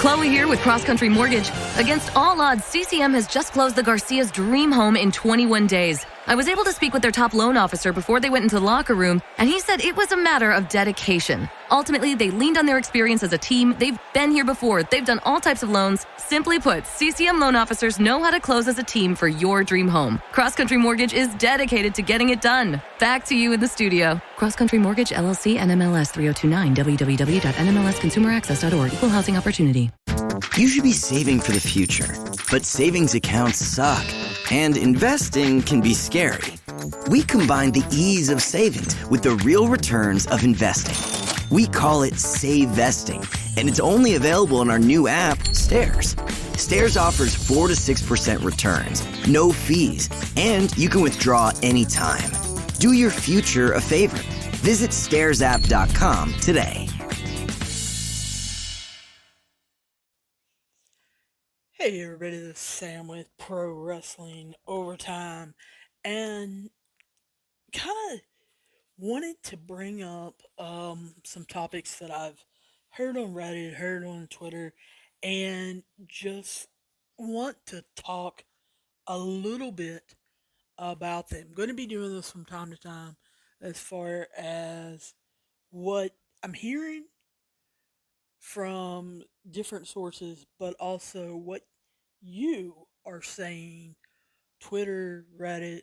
Chloe here with Cross Country Mortgage. Against all odds, CCM has just closed the Garcia's dream home in 21 days. I was able to speak with their top loan officer before they went into the locker room, and he said it was a matter of dedication. Ultimately, they leaned on their experience as a team. They've been here before. They've done all types of loans. Simply put, CCM loan officers know how to close as a team for your dream home. Cross Country Mortgage is dedicated to getting it done. Back to you in the studio. Cross Country Mortgage, LLC, NMLS 3029, www.nmlsconsumeraccess.org. Equal housing opportunity. You should be saving for the future, but savings accounts suck, and investing can be scary. We combine the ease of savings with the real returns of investing. We call it Save Vesting, and it's only available in our new app, Stairs. Stairs offers 4 to 6% returns, no fees, and you can withdraw anytime. Do your future a favor. Visit stairsapp.com today. Hey everybody, this is Sam with Pro Wrestling Overtime, and kind of wanted to bring up some topics that I've heard on Reddit, heard on Twitter, and just want to talk a little bit about them. I'm going to be doing this from time to time as far as what I'm hearing from different sources, but also what you are saying, Twitter, Reddit,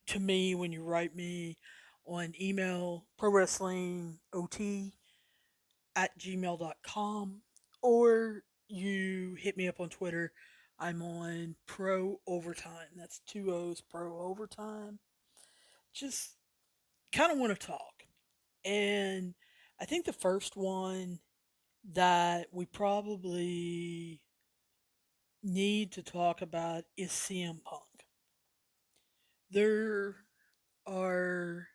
to me when you write me on email, prowrestlingot@gmail.com, or you hit me up on Twitter. I'm on Pro Overtime. That's 2 O's, Pro Overtime. Just kind of want to talk. And I think the first one that we probably need to talk about is CM Punk. There are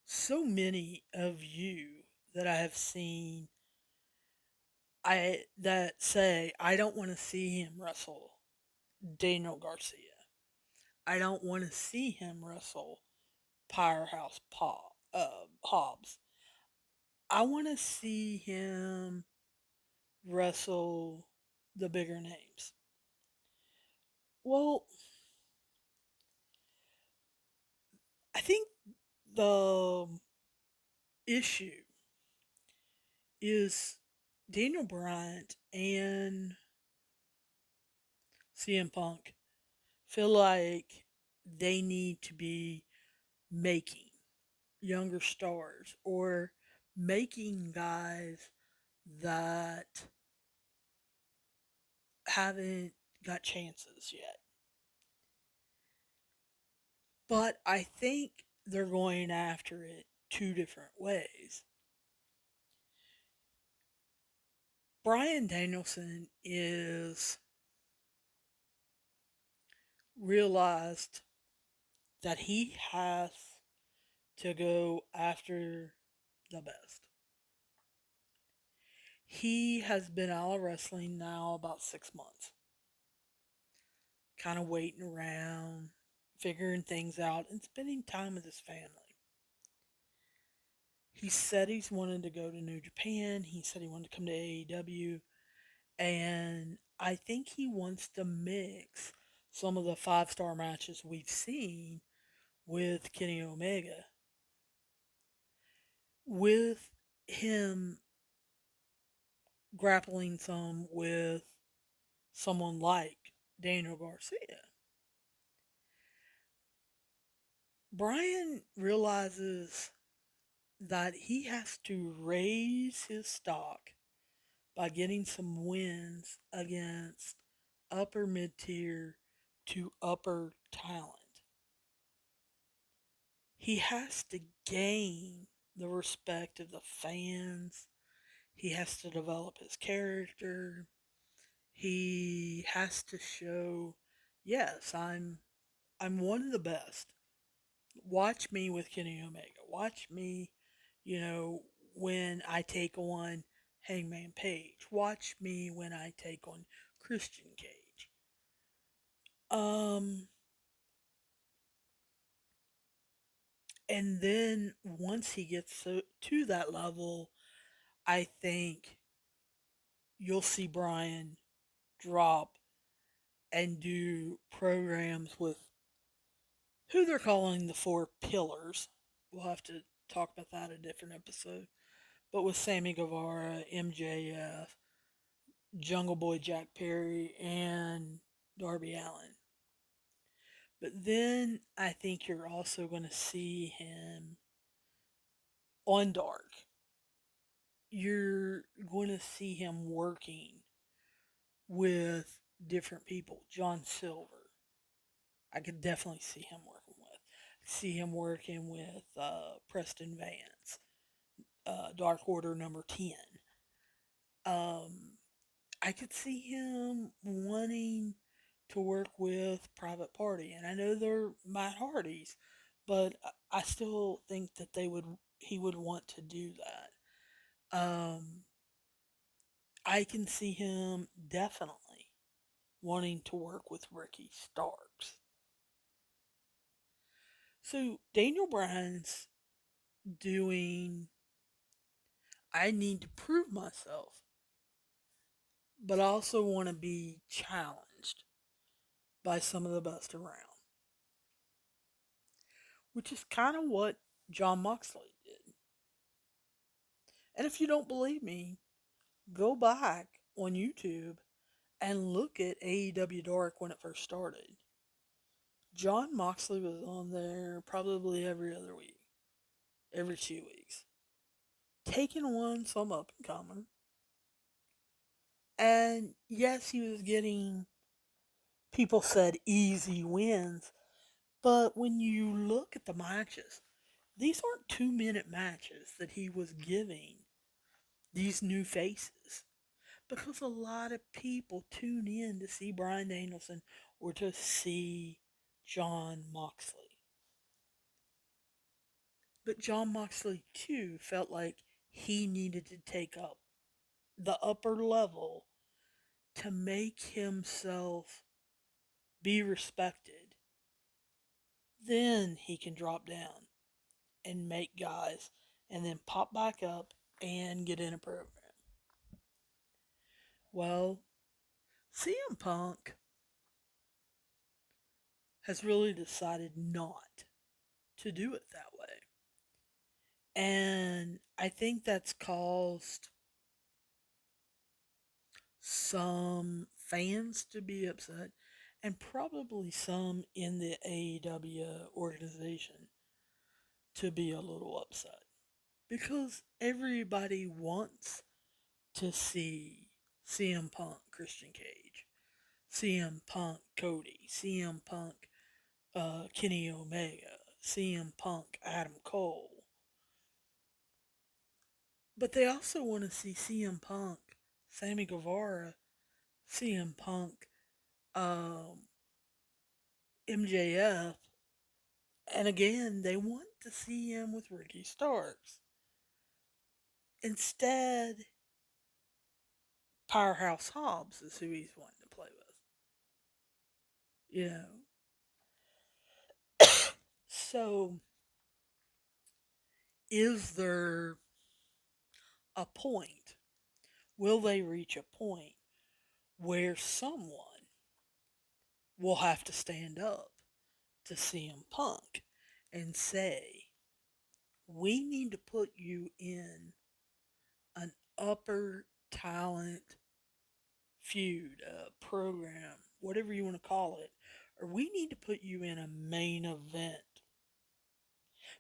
so many of you that I have seen that say I don't want to see him wrestle Daniel Garcia. I don't want to see him wrestle Powerhouse Hobbs. I want to see him wrestle the bigger names. Well, I think the issue is Daniel Bryant and CM Punk feel like they need to be making younger stars or making guys that haven't got chances yet. But I think they're going after it two different ways. Bryan Danielson is realized that he has to go after the best. He has been out of wrestling now about 6 months, kind of waiting around, figuring things out, and spending time with his family. He said he's wanted to go to New Japan. He said he wanted to come to AEW. And I think he wants to mix some of the 5-star matches we've seen with Kenny Omega with him grappling some with someone like Daniel Garcia. Bryan realizes that he has to raise his stock by getting some wins against upper mid tier to upper talent. He has to gain the respect of the fans. He has to develop his character. He has to show, yes, I'm one of the best. Watch me with Kenny Omega. Watch me, when I take on Hangman Page. Watch me when I take on Christian Cage. And then once he gets to that level, I think you'll see Brian drop and do programs with who they're calling the four pillars. We'll have to talk about that in a different episode. But with Sammy Guevara, MJF, Jungle Boy Jack Perry, and Darby Allin. But then I think you're also going to see him on Dark. You're going to see him working with different people. John Silver, I could definitely see him working with. See him working with Preston Vance, Dark Order number 10. Um, I could see him wanting to work with Private Party, and I know they're Matt Hardys, but I still think that he would want to do that. I can see him definitely wanting to work with Ricky Starks. So Daniel Bryan's doing I need to prove myself, but I also want to be challenged by some of the best around, which is kind of what John Moxley did. And if you don't believe me, go back on YouTube and look at AEW Dark when it first started. John Moxley was on there probably every other week, every 2 weeks, taking on some up and comer. And yes, he was getting, people said, easy wins. But when you look at the matches, these aren't 2-minute matches that he was giving these new faces. Because a lot of people tune in to see Bryan Danielson or to see John Moxley. But John Moxley, too, felt like he needed to take up the upper level to make himself be respected. Then he can drop down and make guys and then pop back up and get in a program. Well, CM Punk has really decided not to do it that way. And I think that's caused some fans to be upset and probably some in the AEW organization to be a little upset because everybody wants to see CM Punk Christian Cage, CM Punk Cody, CM Punk Kenny Omega, CM Punk Adam Cole. But they also want to see CM Punk, Sammy Guevara, CM Punk, um, MJF, and again, they want to see him with Ricky Starks. Instead, Powerhouse Hobbs is who he's wanting to play with. You know? So, is there a point? Will they reach a point where someone will have to stand up to CM Punk and say, we need to put you in an upper talent feud, program, whatever you want to call it, or we need to put you in a main event.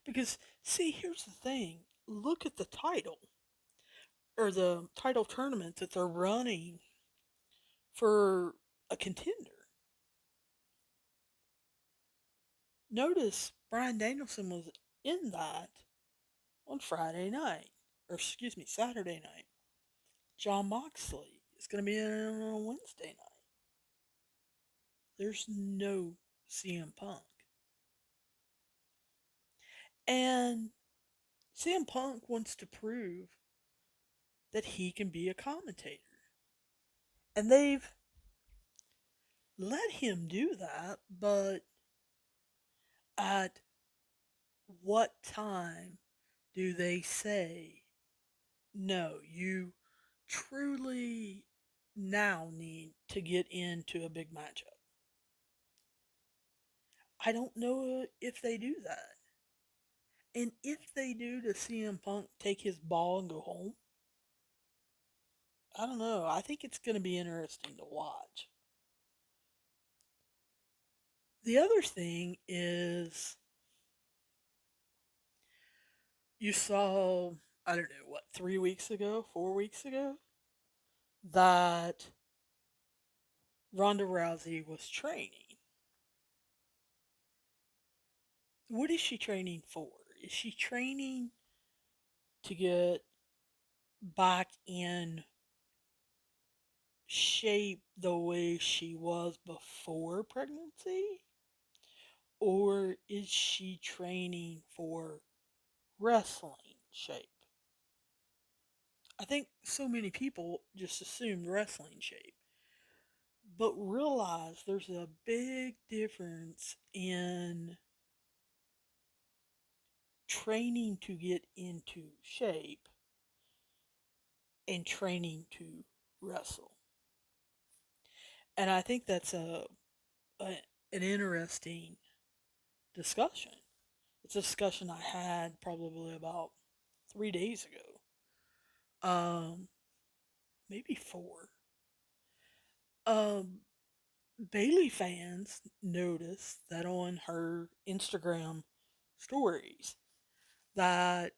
Because, see, here's the thing look at the title, or the title tournament that they're running for a contender. Notice Bryan Danielson was in that on Friday night, or excuse me, Saturday night. John Moxley is going to be in on Wednesday night. There's no CM Punk. And CM Punk wants to prove that he can be a commentator. And they've let him do that, but at what time do they say, no, you truly now need to get into a big matchup. I don't know if they do that. And if they do, does CM Punk take his ball and go home? I don't know. I think it's going to be interesting to watch. The other thing is you saw, I don't know, what, 3 weeks ago, 4 weeks ago, that Ronda Rousey was training. What is she training for? Is she training to get back in shape the way she was before pregnancy? Or is she training for wrestling shape? I think so many people just assumed wrestling shape, but realize there's a big difference in training to get into shape and training to wrestle. And I think that's a an interesting discussion. It's a discussion I had probably about 3 days ago. Maybe four. Um, Bailey fans noticed that on her Instagram stories that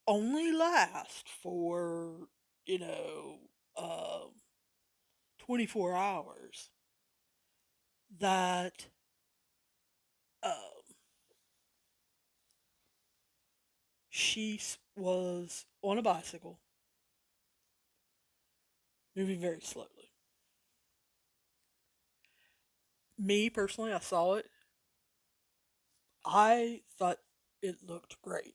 only last for, you know, uh, 24 hours, that um, she was on a bicycle moving very slowly. Me personally, I saw it. I thought it looked great.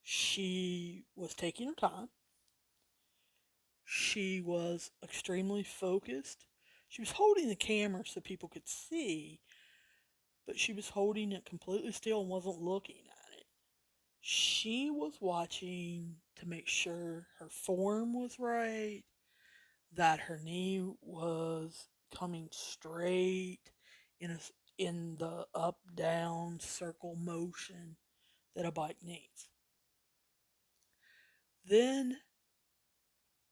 She was taking her time. She was extremely focused. She was holding the camera so people could see, but she was holding it completely still and wasn't looking at it. She was watching to make sure her form was right, that her knee was coming straight in a, in the up down circle motion that a bike needs. Then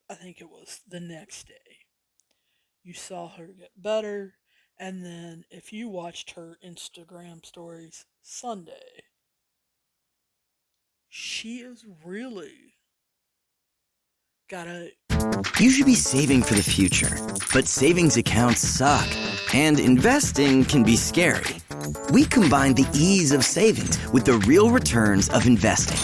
I think it was the next day you saw her get better, and then if you watched her Instagram stories Sunday, she is really got a You should be saving for the future, but savings accounts suck, and investing can be scary. We combine the ease of savings with the real returns of investing.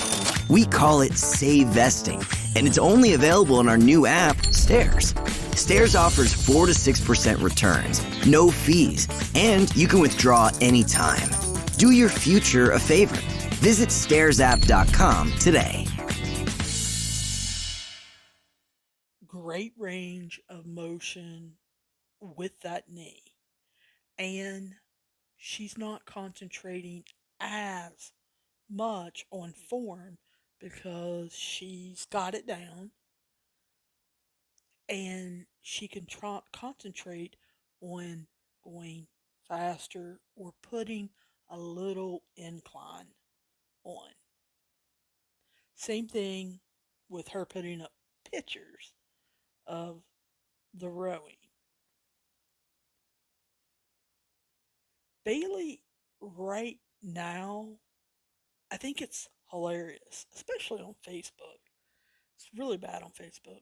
We call it Save Vesting, and it's only available in our new app, Stairs. Stairs offers 4 to 6% returns, no fees, and you can withdraw anytime. Do your future a favor. Visit stairsapp.com today. great range of motion with that knee. And she's not concentrating as much on form because she's got it down and she can concentrate on going faster or putting a little incline on. Same thing with her putting up pictures of the rowing. Bailey, right now, I think it's hilarious, especially on Facebook. It's really bad on Facebook,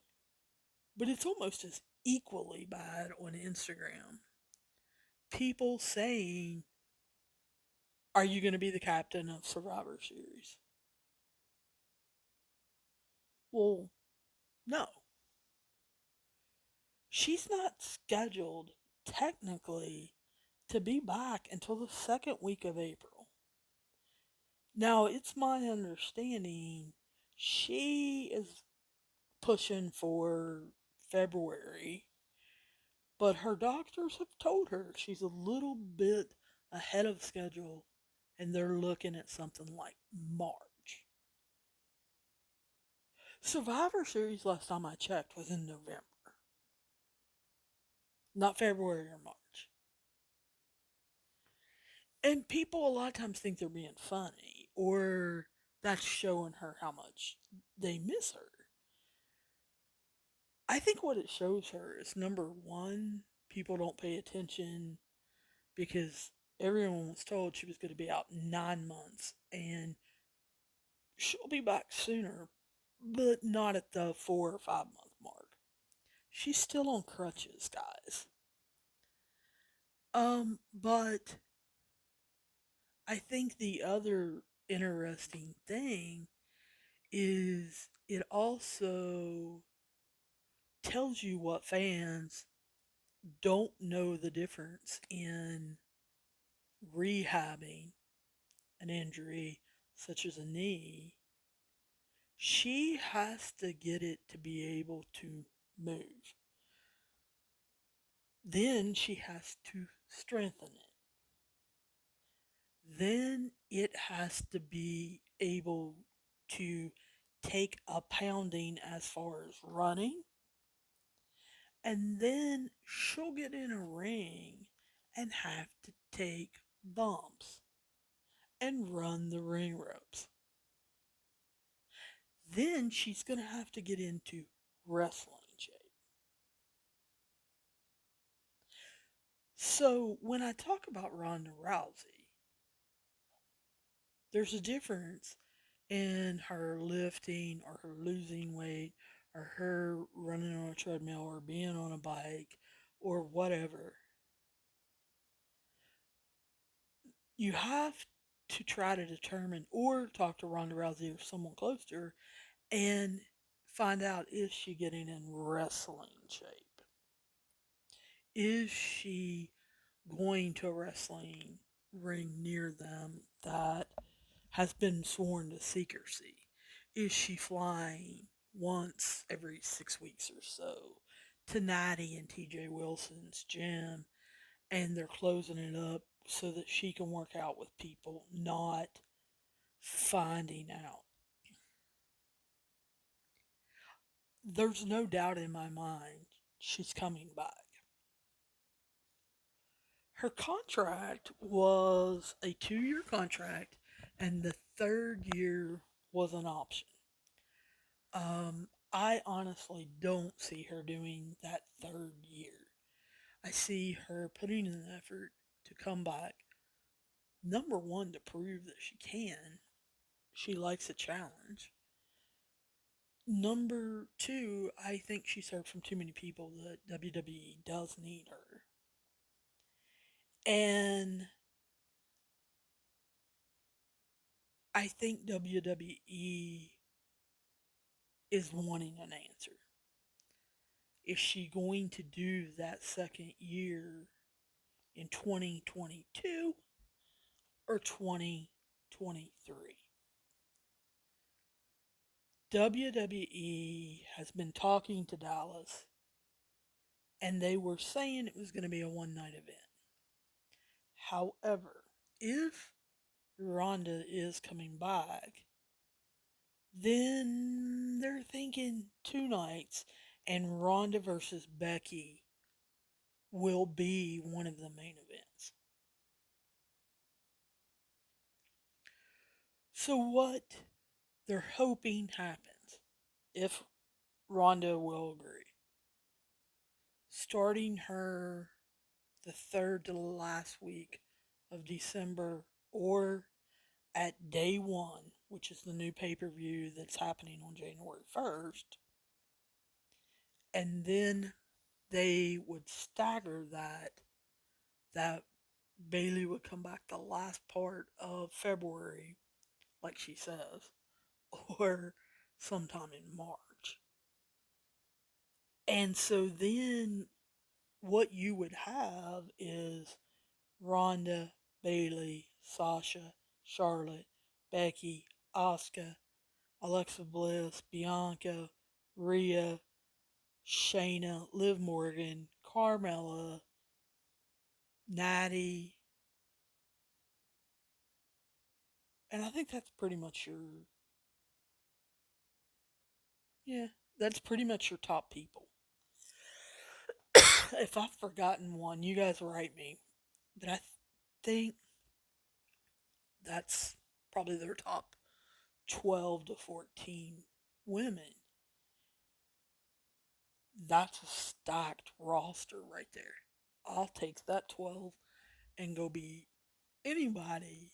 but it's almost as equally bad on Instagram. People saying, "Are you going to be the captain of Survivor Series?" Well, no. She's not scheduled technically to be back until the second week of April. Now, it's my understanding she is pushing for February, but her doctors have told her she's a little bit ahead of schedule and they're looking at something like March. Survivor Series, last time I checked, was in November. not February or March. And people a lot of times think they're being funny or that's showing her how much they miss her. I think what it shows her is number one, people don't pay attention because everyone was told she was going to be out 9 months and she'll be back sooner, but not at the 4 or 5 month mark. She's still on crutches, guys. But I think the other interesting thing is it also tells you what fans don't know the difference in rehabbing an injury such as a knee. She has to get it to be able to move. Then she has to strengthen it. Then it has to be able to take a pounding as far as running. And then she'll get in a ring and have to take bumps and run the ring ropes. Then she's going to have to get into wrestling shape. So when I talk about Ronda Rousey, there's a difference in her lifting or her losing weight or her running on a treadmill or being on a bike or whatever. You have to try to determine or talk to Ronda Rousey or someone close to her and find out, is she getting in wrestling shape? Is she going to a wrestling ring near them that has been sworn to secrecy? Is she flying once every 6 weeks or so to Natty and TJ Wilson's gym and they're closing it up so that she can work out with people, not finding out? There's no doubt in my mind she's coming back. Her contract was a 2 year contract, and the third year was an option. I honestly don't see her doing that third year. I see her putting in an effort to come back. Number one, to prove that she can. She likes a challenge. Number two, I think she's heard from too many people that WWE does need her. And I think WWE is wanting an answer. Is she going to do that second year in 2022 or 2023? WWE has been talking to Dallas and they were saying it was going to be a one night event. However, if Ronda is coming back, then they're thinking 2 nights and Ronda versus Becky will be one of the main events. So, what they're hoping happens, if Ronda will agree, starting her the third to the last week of December or at day one, which is the new pay per view that's happening on January 1st, and then they would stagger that Bailey would come back the last part of February, like she says, or sometime in March. And so then what you would have is Ronda, Bailey, Sasha, Charlotte, Becky, Asuka, Alexa Bliss, Bianca, Rhea, Shayna, Liv Morgan, Carmella, Natty, and I think that's pretty much yeah, that's pretty much your top people. If I've forgotten one, you guys write me. But I think that's probably their top 12 to 14 women. That's a stacked roster right there. I'll take that 12 and go be anybody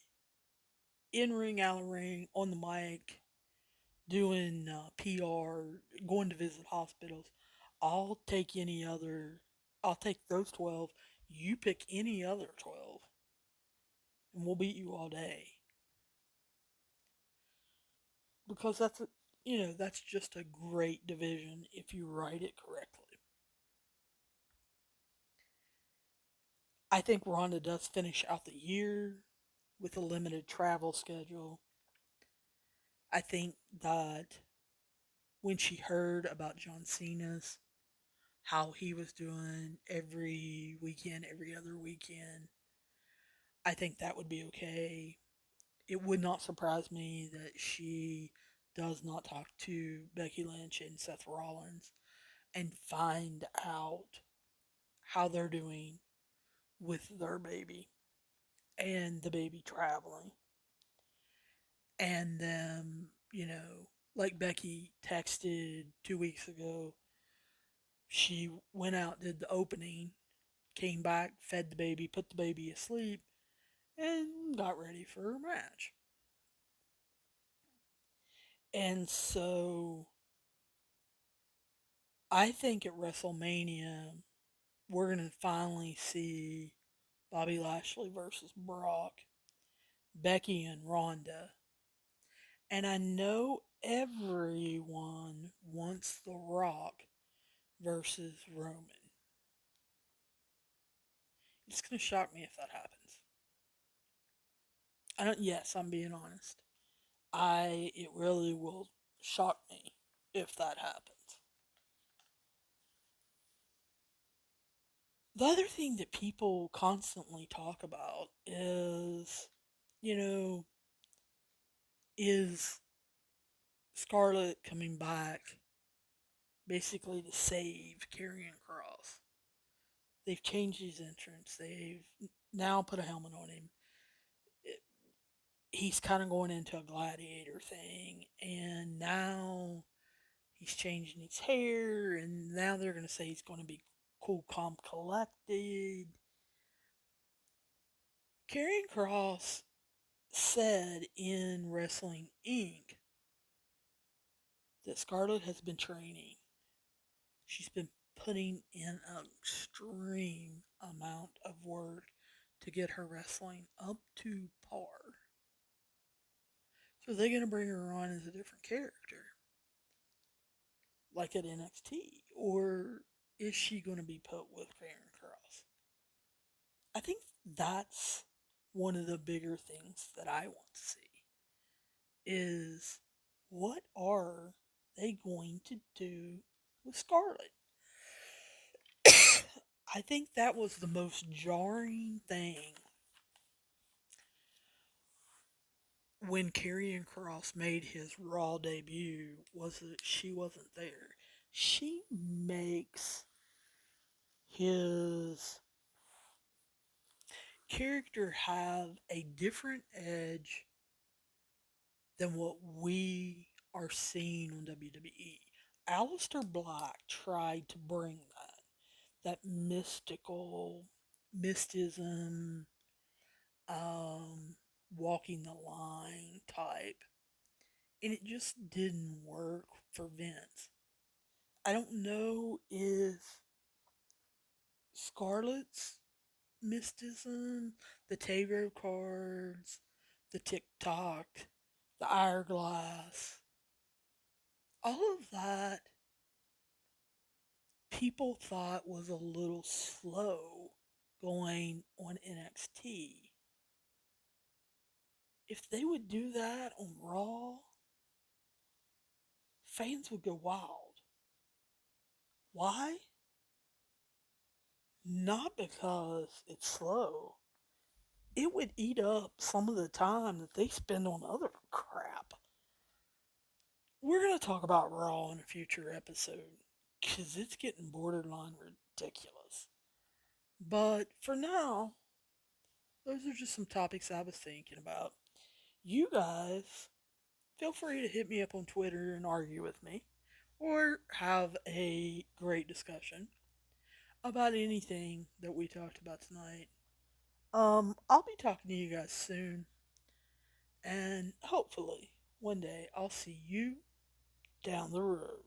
in ring, out of ring, on the mic, doing PR, going to visit hospitals. I'll take any other, I'll take those 12. You pick any other 12, and we'll beat you all day. Because that's just a great division if you write it correctly. I think Ronda does finish out the year with a limited travel schedule. I think that when she heard about John Cena's, how he was doing every weekend, every other weekend, I think that would be okay. It would not surprise me that she does not talk to Becky Lynch and Seth Rollins and find out how they're doing with their baby and the baby traveling. And then, like Becky texted 2 weeks ago, she went out, did the opening, came back, fed the baby, put the baby asleep, and got ready for her match. And so I think at WrestleMania, we're going to finally see Bobby Lashley versus Brock, Becky and Ronda. And I know everyone wants The Rock versus Roman. It's going to shock me if that happens. Yes, I'm being honest. It really will shock me if that happens. The other thing that people constantly talk about you know, is Scarlett coming back basically to save Karrion Cross. They've changed his entrance. They've now put a helmet on him. He's kind of going into a gladiator thing, and now he's changing his hair, and now they're going to say he's going to be cool, calm, collected. Karrion Cross said in Wrestling Inc. that Scarlett has been training. She's been putting in an extreme amount of work to get her wrestling up to par. So they're going to bring her on as a different character, like at NXT, or is she going to be put with Karrion Cross? I think that's one of the bigger things that I want to see is what are they going to do with Scarlett? I think that was the most jarring thing when Karrion Cross made his Raw debut was that she wasn't there. She makes his character have a different edge than what we are seeing on WWE. Aleister Black tried to bring that mystical mysticism, walking the line type, and it just didn't work for Vince. I don't know if Scarlett's mysticism, the tarot cards, the TikTok, the hourglass, all of that people thought was a little slow going on NXT. If they would do that on Raw, fans would go wild. Why? Not because it's slow. It would eat up some of the time that they spend on other crap. We're going to talk about Raw in a future episode because it's getting borderline ridiculous. But for now, those are just some topics I was thinking about. You guys, feel free to hit me up on Twitter and argue with me, or have a great discussion about anything that we talked about tonight. I'll be talking to you guys soon, and hopefully one day I'll see you down the road.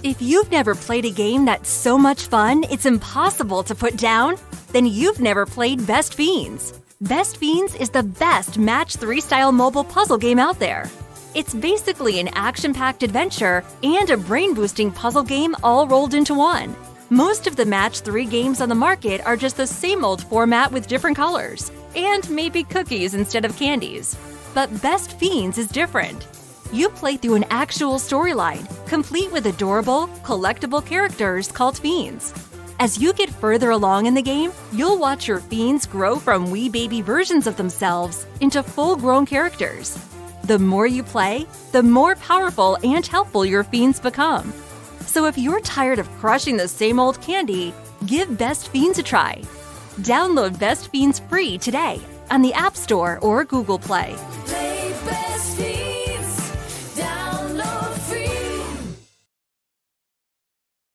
If you've never played a game that's so much fun it's impossible to put down, then you've never played Best Fiends. Best Fiends is the best Match 3 style mobile puzzle game out there. It's basically an action-packed adventure and a brain-boosting puzzle game all rolled into one. Most of the Match 3 games on the market are just the same old format with different colors, and maybe cookies instead of candies. But Best Fiends is different. You play through an actual storyline, complete with adorable, collectible characters called fiends. As you get further along in the game, you'll watch your fiends grow from wee baby versions of themselves into full-grown characters. The more you play, the more powerful and helpful your fiends become. So if you're tired of crushing the same old candy, give Best Fiends a try. Download Best Fiends free today on the App Store or Google Play.